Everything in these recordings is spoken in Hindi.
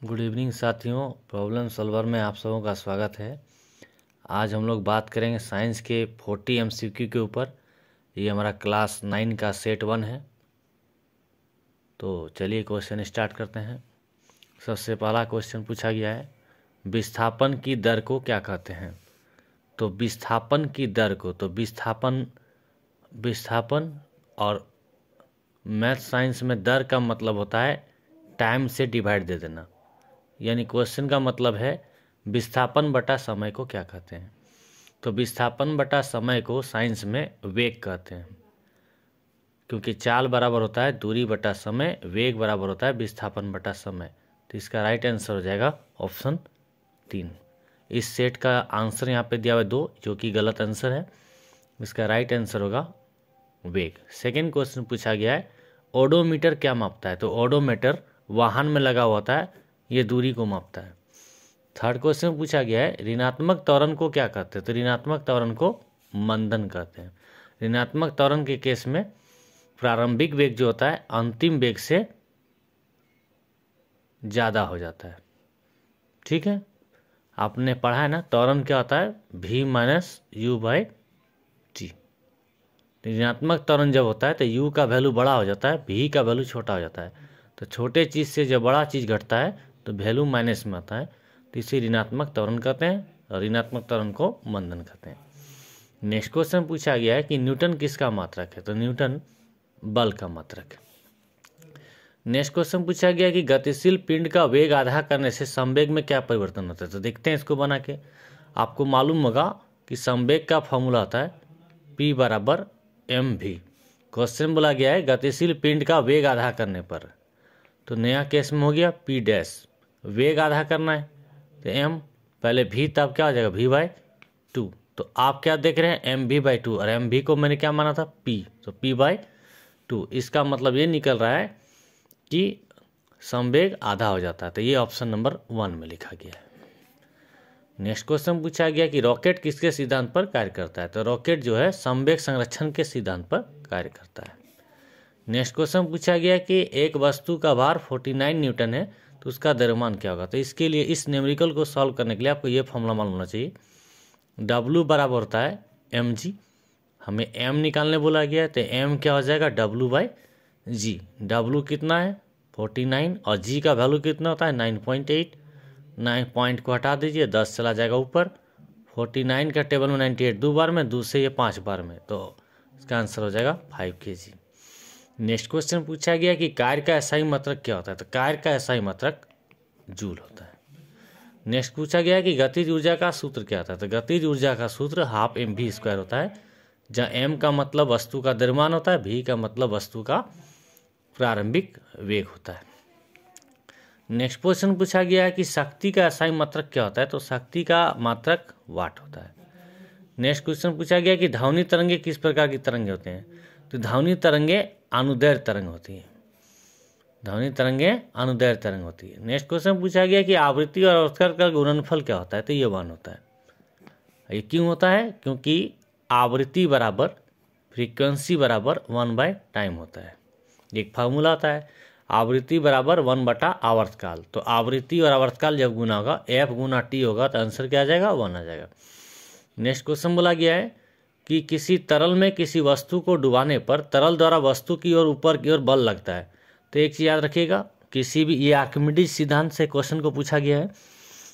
गुड इवनिंग साथियों, प्रॉब्लम सॉल्वर में आप सबों का स्वागत है। आज हम लोग बात करेंगे साइंस के 40 एमसीक्यू के ऊपर। ये हमारा क्लास 9 का सेट 1 है। तो चलिए क्वेश्चन स्टार्ट करते हैं। सबसे पहला क्वेश्चन पूछा गया है, विस्थापन की दर को क्या कहते हैं। तो विस्थापन की दर को, तो विस्थापन और मैथ साइंस में दर का मतलब होता है टाइम से डिवाइड दे देना। यानी क्वेश्चन का मतलब है विस्थापन बटा समय को क्या कहते हैं। तो विस्थापन बटा समय को साइंस में वेग कहते हैं, क्योंकि चाल बराबर होता है दूरी बटा समय, वेग बराबर होता है विस्थापन बटा समय। तो इसका राइट आंसर हो जाएगा ऑप्शन 3। इस सेट का आंसर यहाँ पे दिया हुआ है 2, जो कि गलत आंसर है। इसका राइट आंसर होगा वेग। सेकेंड क्वेश्चन पूछा गया है, ओडोमीटर क्या मापता है। तो ओडोमीटर वाहन में लगा हुआ होता है, ये दूरी को मापता है। थर्ड क्वेश्चन पूछा गया है, ऋणात्मक त्वरण को क्या कहते हैं। तो ऋणात्मक त्वरण को मंदन कहते हैं। ऋणात्मक त्वरण के केस में प्रारंभिक वेग जो होता है अंतिम वेग से ज़्यादा हो जाता है। ठीक है, आपने पढ़ा है ना, त्वरण क्या होता है v minus you by T. ऋणात्मक त्वरण जब होता है तो u का वैल्यू बड़ा हो जाता है, v का वैल्यू छोटा हो जाता है। तो छोटे चीज़ से जब बड़ा चीज़ घटता है तो वैल्यू माइनस में आता है, तो इसे ऋणात्मक त्वरण कहते हैं और ऋणात्मक त्वरण को मंदन कहते हैं। नेक्स्ट क्वेश्चन पूछा गया है कि न्यूटन किसका मात्रक है। तो न्यूटन बल का मात्रक है। नेक्स्ट क्वेश्चन पूछा गया है कि गतिशील पिंड का वेग आधा करने से संवेग में क्या परिवर्तन होता है। तो देखते हैं इसको बना के। आपको मालूम होगा कि संवेग का फॉर्मूला होता है P बराबर mv। क्वेश्चन बोला गया है गतिशील पिंड का वेग आधा करने पर, तो नया केस में हो गया P डैश, वेग आधा करना है तो m पहले v, तब क्या हो जाएगा v बाई 2। तो आप क्या देख रहे हैं mv बाई 2, और mv को मैंने क्या माना था p, तो p बाई 2। इसका मतलब ये निकल रहा है कि संवेग आधा हो जाता है। तो ये ऑप्शन नंबर 1 में लिखा गया है। नेक्स्ट क्वेश्चन पूछा गया कि रॉकेट किसके सिद्धांत पर कार्य करता है। तो रॉकेट जो है संवेग संरक्षण के सिद्धांत पर कार्य करता है। नेक्स्ट क्वेश्चन पूछा गया कि एक वस्तु का भार 49 न्यूटन है, तो उसका द्रव्यमान क्या होगा। तो इसके लिए इस न्यूमेरिकल को सॉल्व करने के लिए आपको ये फॉर्मूला मालूम होना चाहिए। W बराबर होता है mg, हमें m निकालने बोला गया है, तो m क्या हो जाएगा W बाई जी। W कितना है 49 और g का वैल्यू कितना होता है 9.8। 9 पॉइंट को हटा दीजिए, 10 चला जाएगा ऊपर। 49 का टेबल में 98 2 बार में, 2 से ये 5 बार में, तो इसका आंसर हो जाएगा 5 kg। नेक्स्ट क्वेश्चन पूछा गया कि कार्य का SI मात्रक क्या होता है। तो कार्य का SI मात्रक जूल होता है। नेक्स्ट पूछा गया कि गतिज ऊर्जा का सूत्र क्या होता है। तो गतिज ऊर्जा का सूत्र हाफ mv² होता है, जहाँ m का मतलब वस्तु का द्रव्यमान होता है, v का मतलब वस्तु का प्रारंभिक वेग होता है। नेक्स्ट क्वेश्चन पूछा गया है कि शक्ति का SI मात्रक क्या होता है। तो शक्ति का मात्रक वाट होता है। नेक्स्ट क्वेश्चन पूछा गया कि ध्वनि तरंगे किस प्रकार की तरंगे होते हैं। तो ध्वनि तरंगे अनुदैर्घ्य तरंग होती है। ध्वनि तरंगे अनुदैर्घ्य तरंग होती है। नेक्स्ट क्वेश्चन पूछा गया कि आवृत्ति और आवर्तकाल का गुणनफल क्या होता है। तो ये 1 होता है। ये क्यों होता है, क्योंकि आवृत्ति बराबर फ्रीक्वेंसी बराबर 1 बाय टाइम होता है। एक फार्मूला होता है आवृत्ति बराबर 1 बटा आवर्तकाल। तो आवृत्ति और आवर्तकाल जब गुना होगा f गुना t होगा, तो आंसर क्या आ जाएगा 1 आ जाएगा। नेक्स्ट क्वेश्चन बोला गया है कि किसी तरल में किसी वस्तु को डुबाने पर तरल द्वारा वस्तु की ओर ऊपर की ओर बल लगता है। तो एक चीज़ याद रखिएगा, किसी भी, ये आर्किमिडीज सिद्धांत से क्वेश्चन को पूछा गया है।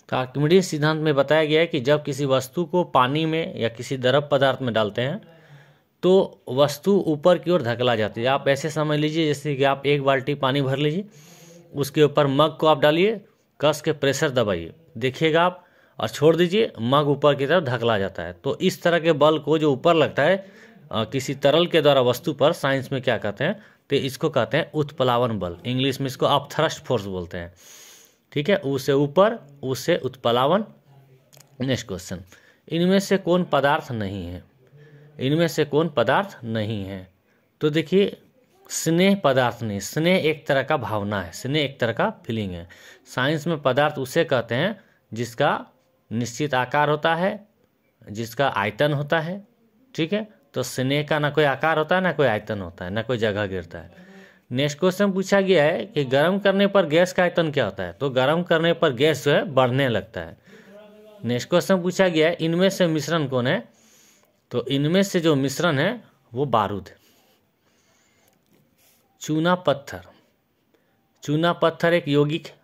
तो आर्किमिडीज सिद्धांत में बताया गया है कि जब किसी वस्तु को पानी में या किसी द्रव पदार्थ में डालते हैं तो वस्तु ऊपर की ओर धकेला जाती है। आप ऐसे समझ लीजिए जैसे कि आप 1 बाल्टी पानी भर लीजिए, उसके ऊपर मग को आप डालिए, कस के प्रेशर दबाइए, देखिएगा आप, और छोड़ दीजिए, मग ऊपर की तरफ धकेला जाता है। तो इस तरह के बल को जो ऊपर लगता है किसी तरल के द्वारा वस्तु पर, साइंस में क्या कहते हैं, तो इसको कहते हैं उत्प्लावन बल। इंग्लिश में इसको आप थ्रस्ट फोर्स बोलते हैं। ठीक है, उससे ऊपर, उससे उत्प्लावन। नेक्स्ट क्वेश्चन, इनमें से कौन पदार्थ नहीं है। इनमें से कौन पदार्थ नहीं है। तो देखिए, स्नेह पदार्थ नहीं। स्नेह एक तरह का भावना है, स्नेह एक तरह का फीलिंग है। साइंस में पदार्थ उसे कहते हैं जिसका निश्चित आकार होता है, जिसका आयतन होता है। ठीक है, तो स्नेह का ना कोई आकार होता है, ना कोई आयतन होता है, ना कोई जगह गिरता है। नेक्स्ट क्वेश्चन पूछा गया है कि गर्म करने पर गैस का आयतन क्या होता है। तो गर्म करने पर गैस जो है बढ़ने लगता है। नेक्स्ट क्वेश्चन पूछा गया है इनमें से मिश्रण कौन है। तो इनमें से जो मिश्रण है वो बारूद है। चूना पत्थर, चूना पत्थर एक यौगिक है।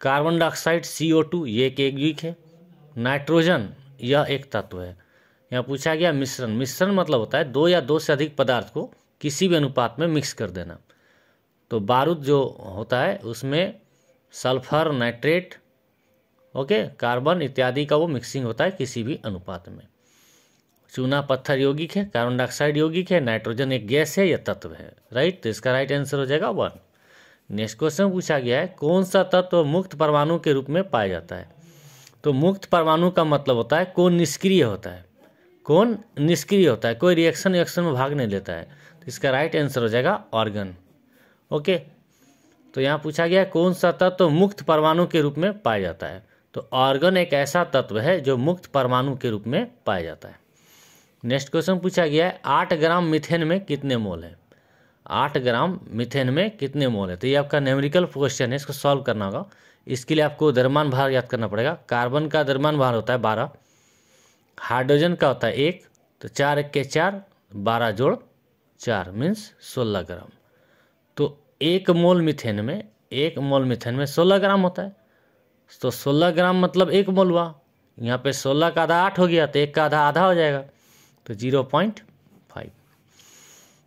कार्बन डाइऑक्साइड CO2 ये एक यौगिक है। नाइट्रोजन यह एक तत्व है। यहाँ पूछा गया मिश्रण, मिश्रण मतलब होता है दो या दो से अधिक पदार्थ को किसी भी अनुपात में मिक्स कर देना। तो बारूद जो होता है उसमें सल्फर, नाइट्रेट, ओके, कार्बन इत्यादि का वो मिक्सिंग होता है किसी भी अनुपात में। चूना पत्थर यौगिक है, कार्बन डाइऑक्साइड यौगिक है, नाइट्रोजन एक गैस है या तत्व है, राइट। तो इसका राइट आंसर हो जाएगा 1। नेक्स्ट क्वेश्चन पूछा गया है कौन सा तत्व मुक्त परमाणु के रूप में पाया जाता है। तो मुक्त परमाणु का मतलब होता है कौन निष्क्रिय होता है, कौन निष्क्रिय होता है, कोई रिएक्शन में भाग नहीं लेता है। तो इसका राइट आंसर हो जाएगा ऑर्गन, ओके। तो यहाँ पूछा गया है कौन सा तत्व मुक्त परमाणु के रूप में पाया जाता है। तो ऑर्गन एक ऐसा तत्व है जो मुक्त परमाणु के रूप में पाया जाता है। नेक्स्ट क्वेश्चन पूछा गया है 8 ग्राम मीथेन में कितने मोल है। 8 ग्राम मीथेन में कितने मोल है। तो ये आपका न्यूमेरिकल क्वेश्चन है, इसको सॉल्व करना होगा। इसके लिए आपको द्रव्यमान भार याद करना पड़ेगा। कार्बन का द्रव्यमान भार होता है 12, हाइड्रोजन का होता है 1, तो 4 1 के 4, 12 जोड़ 4 मीन्स 16 ग्राम। तो 1 मोल मीथेन में 16 ग्राम होता है। तो 16 ग्राम मतलब 1 मोल हुआ। यहाँ पे 16 का आधा 8 हो गया, तो 1 का आधा आधा हो जाएगा, तो 0.5।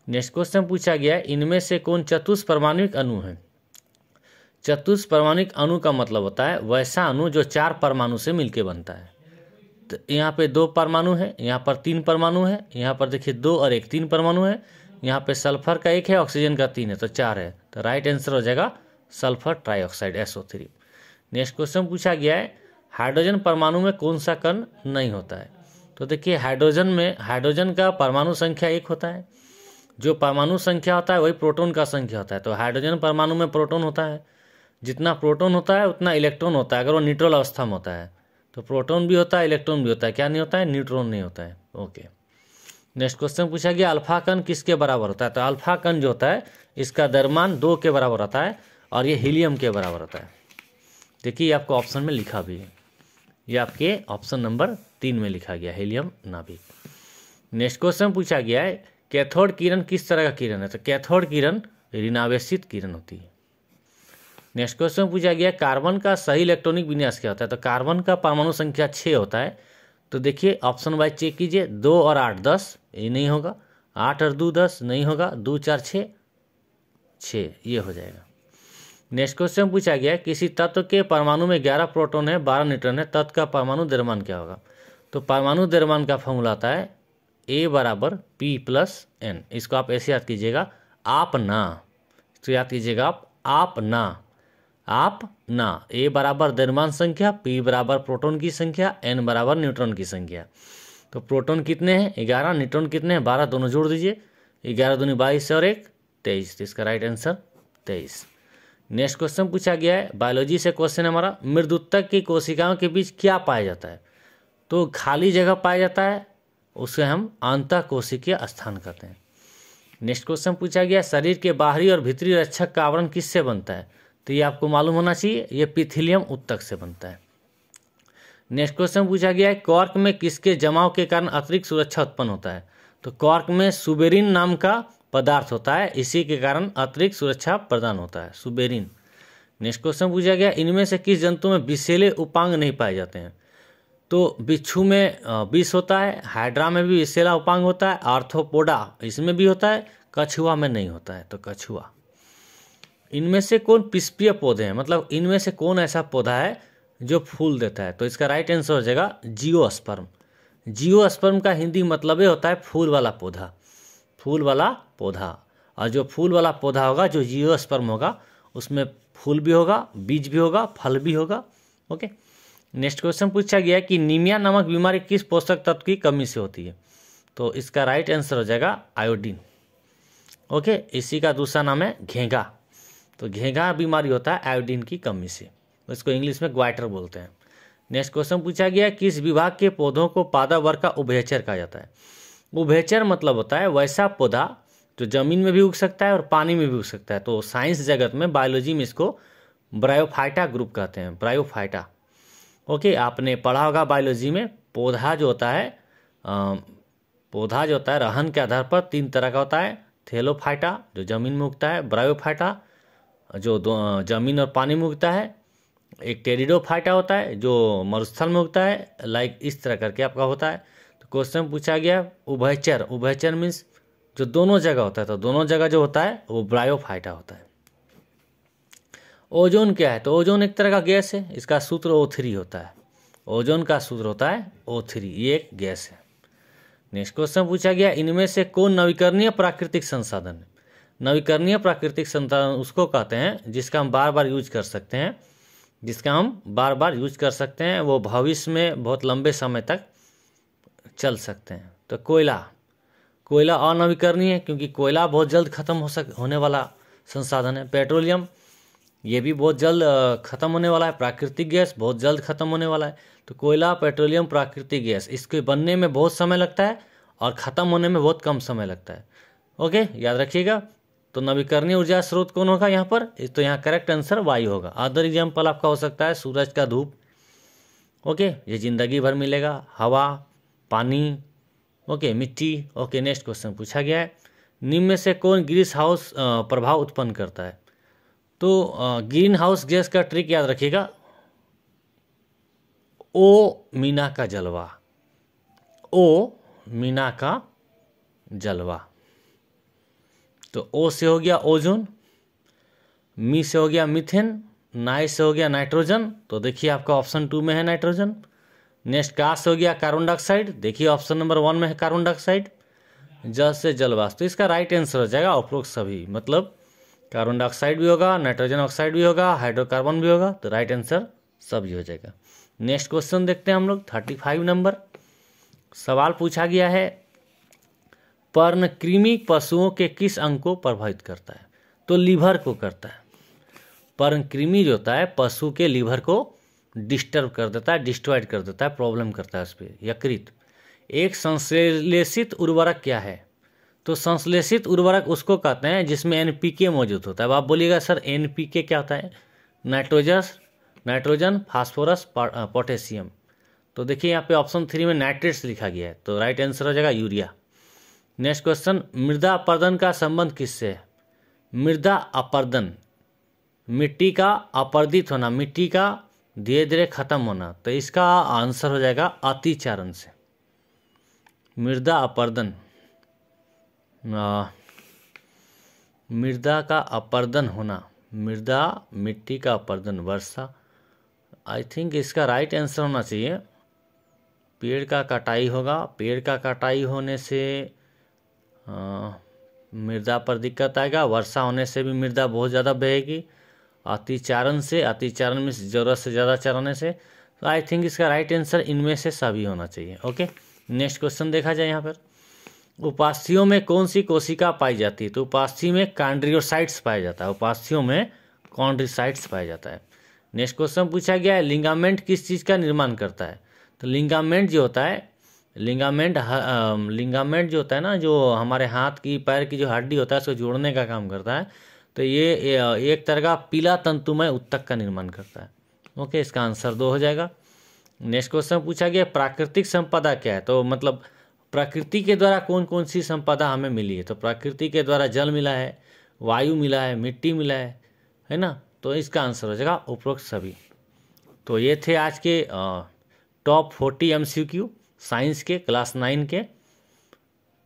नेक्स्ट क्वेश्चन पूछा गया है इनमें से कौन चतुष्परमाणुक अणु है। चतुष्परमाणुक अणु का मतलब होता है वैसा अणु जो 4 परमाणु से मिलकर बनता है। तो यहाँ पे 2 परमाणु है, यहाँ पर 3 परमाणु है, यहाँ पर देखिए 2 और 1 3 परमाणु है, यहाँ पे सल्फर का 1 है, ऑक्सीजन का 3 है, तो 4 है। तो राइट आंसर हो जाएगा sulphur trioxide SO3। Next question पूछा गया है हाइड्रोजन परमाणु में कौन सा कण नहीं होता है। तो देखिए हाइड्रोजन का परमाणु संख्या 1 होता है। जो परमाणु संख्या होता है वही प्रोटॉन का संख्या होता है। तो हाइड्रोजन परमाणु में प्रोटॉन होता है, जितना प्रोटॉन होता है उतना इलेक्ट्रॉन होता है अगर वो न्यूट्रल अवस्था में होता है। तो प्रोटॉन भी होता है, इलेक्ट्रॉन भी होता है, क्या नहीं होता है, न्यूट्रॉन नहीं होता है, ओके। नेक्स्ट क्वेश्चन पूछा गया अल्फा कण किसके बराबर होता है। तो अल्फा कण जो होता है इसका द्रव्यमान 2 के बराबर होता है और ये हीलियम के बराबर होता है। देखिए ये आपको ऑप्शन में लिखा भी है, ये आपके ऑप्शन नंबर 3 में लिखा गया हीलियम नाभिक। नेक्स्ट क्वेश्चन पूछा गया है कैथोड किरण किस तरह का किरण है। तो कैथोड किरण ऋणावेशित किरण होती है। नेक्स्ट क्वेश्चन पूछा गया कार्बन का सही इलेक्ट्रॉनिक विन्यास क्या होता है। तो कार्बन का परमाणु संख्या 6 होता है। तो देखिए ऑप्शन वाइज चेक कीजिए, 2 और 8 10, ये नहीं होगा, 8 और 2 10 नहीं होगा, 2 4 6 6 ये हो जाएगा। नेक्स्ट क्वेश्चन पूछा गया किसी तत्व के परमाणु में 11 प्रोटॉन है 12 न्यूट्रॉन है, तत्व का परमाणु द्रव्यमान क्या होगा। तो परमाणु द्रव्यमान का फॉर्मूला आता है A बराबर P प्लस N। इसको आप ऐसे याद कीजिएगा, आप ना, तो याद कीजिएगा आप ना। A बराबर द्रव्यमान संख्या, P बराबर प्रोटॉन की संख्या, N बराबर न्यूट्रॉन की संख्या। तो प्रोटॉन कितने हैं 11, न्यूट्रॉन कितने हैं 12, दोनों जोड़ दीजिए, 11 दूनी 22 और 1 23। तो इसका राइट आंसर 23। नेक्स्ट क्वेश्चन पूछा गया है बायोलॉजी से क्वेश्चन हमारा मृदुतक की कोशिकाओं के बीच क्या पाया जाता है। तो खाली जगह पाया जाता है, उसे हम अंतःकोशिकीय स्थान कहते हैं। नेक्स्ट क्वेश्चन पूछा गया शरीर के बाहरी और भीतरी रक्षक का आवरण किससे बनता है। तो ये आपको मालूम होना चाहिए, ये एपिथेलियम ऊतक से बनता है। नेक्स्ट क्वेश्चन पूछा गया है कॉर्क में किसके जमाव के कारण अतिरिक्त सुरक्षा उत्पन्न होता है। तो कॉर्क में सुबेरिन नाम का पदार्थ होता है, इसी के कारण अतिरिक्त सुरक्षा प्रदान होता है, सुबेरिन। नेक्स्ट क्वेश्चन पूछा गया इनमें से किस जंतु में विषैले उपांग नहीं पाए जाते हैं। तो बिच्छू में विष होता है, हाइड्रा में भी विषैला उपांग होता है, आर्थ्रोपोडा इसमें भी होता है, कछुआ में नहीं होता है। तो कछुआ। इनमें से कौन पुष्पीय पौधे हैं, मतलब इनमें से कौन ऐसा पौधा है जो फूल देता है। तो इसका राइट आंसर हो जाएगा जियोस्पर्म। जियोस्पर्म का हिंदी मतलब ये होता है फूल वाला पौधा, फूल वाला पौधा। और जो फूल वाला पौधा होगा, जो जियोस्पर्म होगा, उसमें फूल भी होगा, बीज भी होगा, फल भी होगा, ओके। नेक्स्ट क्वेश्चन पूछा गया कि नीमिया नामक बीमारी किस पोषक तत्व की कमी से होती है। तो इसका राइट आंसर हो जाएगा आयोडीन, ओके। इसी का दूसरा नाम है घेंघा। तो घेंघा बीमारी होता है आयोडीन की कमी से, इसको इंग्लिश में ग्वाइटर बोलते हैं। नेक्स्ट क्वेश्चन पूछा गया किस विभाग के पौधों को पादप वर्ग का उभयचर कहा जाता है। उभयचर मतलब होता है वैसा पौधा जो ज़मीन में भी उग सकता है और पानी में भी उग सकता है। तो साइंस जगत में, बायोलॉजी में इसको ब्रायोफाइटा ग्रुप कहते हैं, ब्रायोफाइटा। ओके, आपने पढ़ा होगा बायोलॉजी में पौधा जो होता है रहन के आधार पर 3 तरह का होता है। थैलोफाइटा जो ज़मीन में उगता है, ब्रायोफाइटा जो ज़मीन और पानी में उगता है, एक टेरिडोफाइटा होता है जो मरुस्थल में उगता है। लाइक इस तरह करके आपका होता है। तो क्वेश्चन पूछा गया उभयचर, उभयचर मीन्स जो दोनों जगह होता है, तो दोनों जगह जो होता है वो ब्रायोफाइटा होता है। ओजोन क्या है? तो ओजोन एक तरह का गैस है, इसका सूत्र O3 होता है। ओजोन का सूत्र होता है O3, ये एक गैस है। नेक्स्ट क्वेश्चन पूछा गया इनमें से कौन नवीकरणीय प्राकृतिक संसाधन है? नवीकरणीय प्राकृतिक संसाधन उसको कहते हैं जिसका हम बार बार यूज कर सकते हैं, वो भविष्य में बहुत लंबे समय तक चल सकते हैं। तो कोयला अनवीकरणीय है क्योंकि कोयला बहुत जल्द खत्म होने वाला संसाधन है। पेट्रोलियम ये भी बहुत जल्द खत्म होने वाला है। प्राकृतिक गैस बहुत जल्द खत्म होने वाला है। तो कोयला, पेट्रोलियम, प्राकृतिक गैस, इसके बनने में बहुत समय लगता है और ख़त्म होने में बहुत कम समय लगता है। ओके, याद रखिएगा। तो नवीकरणीय ऊर्जा स्रोत कौन होगा यहाँ पर? तो यहाँ करेक्ट आंसर वायु होगा। अदर एग्जाम्पल आपका हो सकता है सूरज का धूप। ओके, ये जिंदगी भर मिलेगा। हवा, पानी, ओके, मिट्टी। ओके, नेक्स्ट क्वेश्चन पूछा गया है निम्न में से कौन ग्रीन हाउस प्रभाव उत्पन्न करता है? तो ग्रीन हाउस गैस का ट्रिक याद रखिएगा, ओ मीना का जलवा, ओ मीना का जलवा। तो ओ से हो गया ओजोन, मी से हो गया मीथेन, नाइ से हो गया नाइट्रोजन। तो देखिए आपका ऑप्शन 2 में है नाइट्रोजन। नेक्स्ट का से हो गया कार्बन डाइऑक्साइड, देखिए ऑप्शन नंबर 1 में है कार्बन डाइऑक्साइड। जल से जलवाष्प, तो इसका राइट आंसर हो जाएगा उपरोक्त सभी, मतलब कार्बन डाइऑक्साइड भी होगा, नाइट्रोजन ऑक्साइड भी होगा, हाइड्रोकार्बन भी होगा। तो राइट आंसर सभी हो जाएगा। नेक्स्ट क्वेश्चन देखते हैं हम लोग 35 नंबर। सवाल पूछा गया है पर्णकृमि पशुओं के किस अंग को प्रभावित करता है? तो लीवर को करता है। पर्णकृमि जो होता है पशु के लीवर को डिस्टर्ब कर देता है, डिस्ट्रॉयड कर देता है, प्रॉब्लम करता है उस पर। यकृत एक संश्लेषित उर्वरक क्या है? तो संश्लेषित उर्वरक उसको कहते हैं जिसमें NPK मौजूद होता है। अब आप बोलिएगा सर NPK क्या होता है? Nitrogen, phosphorus, potassium. तो देखिए यहाँ पे ऑप्शन 3 में नाइट्रेट्स लिखा गया है, तो राइट आंसर हो जाएगा यूरिया। नेक्स्ट क्वेश्चन मृदा अपर्दन का संबंध किससे है? मृदा अपर्दन, मिट्टी का अपर्दित होना, मिट्टी का धीरे धीरे खत्म होना। तो इसका आंसर हो जाएगा अतिचारण से। मृदा अपर्दन, मृदा का अपर्दन होना, मृदा मिट्टी का अपर्दन, वर्षा। आई थिंक इसका राइट आंसर होना चाहिए पेड़ का कटाई होगा। पेड़ का कटाई होने से मृदा पर दिक्कत आएगा, वर्षा होने से भी मृदा बहुत ज़्यादा बहेगी। अतिचारण से, अतिचारण में ज़रूरत से ज़्यादा चराने से। तो आई थिंक इसका राइट आंसर इनमें से सभी होना चाहिए। ओके, नेक्स्ट क्वेश्चन देखा जाए यहाँ पर उपास्थियों में कौन सी कोशिका पाई जाती है? तो उपास्थि में कॉन्ड्रियोसाइट्स पाया जाता है, उपास्थियों में कॉन्ड्रियोसाइट्स पाया जाता है। नेक्स्ट क्वेश्चन पूछा गया है लिगामेंट किस चीज़ का निर्माण करता है? तो लिगामेंट जो होता है, लिगामेंट जो होता है ना, जो हमारे हाथ की पैर की जो हड्डी होता है उसको जोड़ने का काम करता है। तो ये एक तरह का पीला तंतुमय उत्तक का निर्माण करता है। ओके, इसका आंसर 2 हो जाएगा। नेक्स्ट क्वेश्चन पूछा गया प्राकृतिक संपदा क्या है? तो मतलब प्रकृति के द्वारा कौन कौन सी संपदा हमें मिली है? तो प्रकृति के द्वारा जल मिला है, वायु मिला है, मिट्टी मिला है ना। तो इसका आंसर हो जाएगा उपरोक्त सभी। तो ये थे आज के टॉप 40 MCQ साइंस के क्लास 9 के,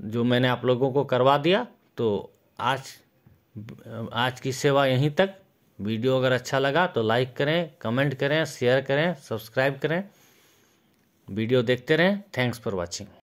जो मैंने आप लोगों को करवा दिया। तो आज की सेवा यहीं तक। वीडियो अगर अच्छा लगा तो लाइक करें, कमेंट करें, शेयर करें, सब्सक्राइब करें, वीडियो देखते रहें। Thanks for watching.